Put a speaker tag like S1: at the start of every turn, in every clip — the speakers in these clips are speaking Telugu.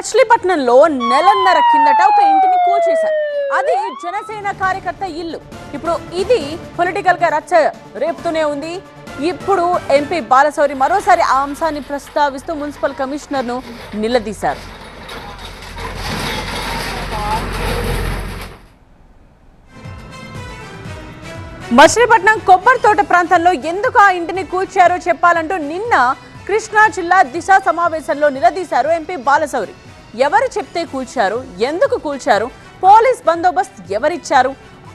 S1: మచిలీపట్నంలో నెలన్నర కిందట ఒక ఇంటిని కూల్చేశారు. అది జనసేన కార్యకర్త ఇల్లు. ఇప్పుడు ఇది పొలిటికల్ గా రచ్చ రేపుతూనే ఉంది. ఇప్పుడు ఎంపీ బాలశౌరి మరోసారి ఆ అంశాన్ని ప్రస్తావిస్తూ మున్సిపల్ కమిషనర్ ను నిలదీశారు. మచిలీపట్నం కొబ్బరి తోట ప్రాంతంలో ఎందుకు ఆ ఇంటిని కూల్చారో చెప్పాలంటూ నిన్న కృష్ణా జిల్లా దిశ సమావేశంలో నిలదీశారు ఎంపీ బాలశౌరి. ఎవరు చెప్తే కూల్చారు, ఎందుకు కూల్చారు, పోలీస్ బందోబస్తు ఎవరిచ్చారు,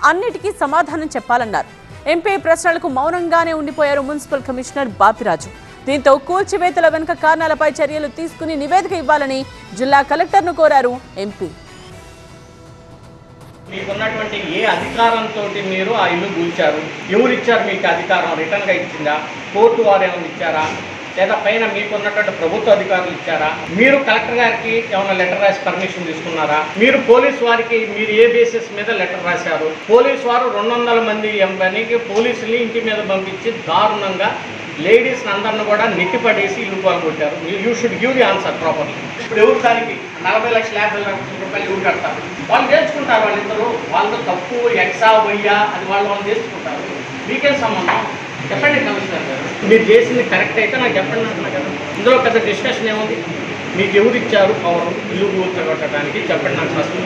S1: అన్నిటికీ సమాధానం చెప్పాలన్నారు. ఎంపీ ప్రశ్నలకు మౌనంగానే ఉండిపోయారు మున్సిపల్ కమిషనర్ బాపిరాజు. దీంతో కూల్చివేతల వెనుక కారణాలపై చర్యలు తీసుకుని నివేదిక ఇవ్వాలని జిల్లా కలెక్టర్ను కోరారు ఎంపీ.
S2: మీకున్నటువంటి ఏ అధికారంతో మీరు ఆ ఇల్లు కూల్చారు, ఎవరిచ్చారు మీకు అధికారం? రిటర్న్గా ఇచ్చిందా, కోర్టు వారు ఏమైనా ఇచ్చారా, లేదా పైన మీకున్నటువంటి ప్రభుత్వ అధికారులు ఇచ్చారా? మీరు కలెక్టర్ గారికి ఏమైనా లెటర్ రాసి పర్మిషన్ తీసుకున్నారా? మీరు పోలీసు వారికి మీరు ఏ బేసిస్ మీద లెటర్ రాశారు? పోలీసు వారు 200 మంది ఎంపీకి పోలీసుని ఇంటి మీద పంపించి దారుణంగా లేడీస్ని అందరిని కూడా నెట్టిపడేసి ఇల్లు పాల్గొట్టారు. You should give the answer properly. ఇప్పుడు ఎవరు దానికి 40 లక్షలు 50 లక్షల రూపాయలు ఎవరు కడతారు? వాళ్ళు నేర్చుకుంటారు. వాళ్ళిద్దరూ వాళ్ళతో తప్పు ఎక్సా వయ్యా అది వాళ్ళు నేర్చుకుంటారు. మీకేం సంబంధం? చెప్పండి కమిషనర్ గారు, మీరు చేసింది కరెక్ట్ అయితే నాకు చెప్పండి అంటున్నా కదా. ఇందులో పెద్ద డిస్కషన్ ఏముంది? మీకు ఎవరు ఇచ్చారు పవర్ ఇల్లు కూర్చోబెట్టడానికి? చెప్పండి నాకు అసలు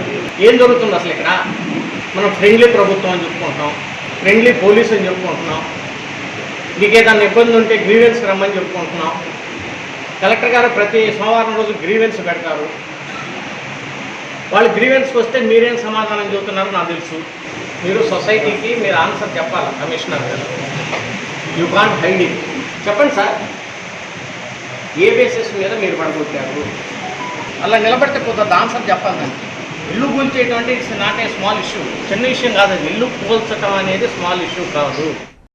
S2: ఏం జరుగుతుంది అసలు ఇక్కడ? మనం ఫ్రెండ్లీ ప్రభుత్వం అని చెప్పుకుంటున్నాం, ఫ్రెండ్లీ పోలీస్ అని చెప్పుకుంటున్నాం, మీకు ఏదైనా ఇబ్బంది ఉంటే గ్రీవెన్స్కి రమ్మని చెప్పుకుంటున్నాం. కలెక్టర్ గారు ప్రతి సోమవారం రోజు గ్రీవెన్స్ పెడతారు. వాళ్ళు గ్రీవెన్స్కి వస్తే మీరేం సమాధానం చెబుతున్నారో నాకు తెలుసు. మీరు సొసైటీకి మీరు ఆన్సర్ చెప్పాలి కమిషనర్ గారు. You can't hide it. చెప్పండి సార్, ఏ బేసిస్ మీద మీరు పడగొట్టారు? అలా నిలబడితే కొంత ఆన్సర్ చెప్పాలి దానికి. ఇల్లు కూల్చేటువంటి it's not a small issue, చిన్న విషయం కాదు. ఇల్లు కూల్చడం అనేది స్మాల్ ఇష్యూ కాదు.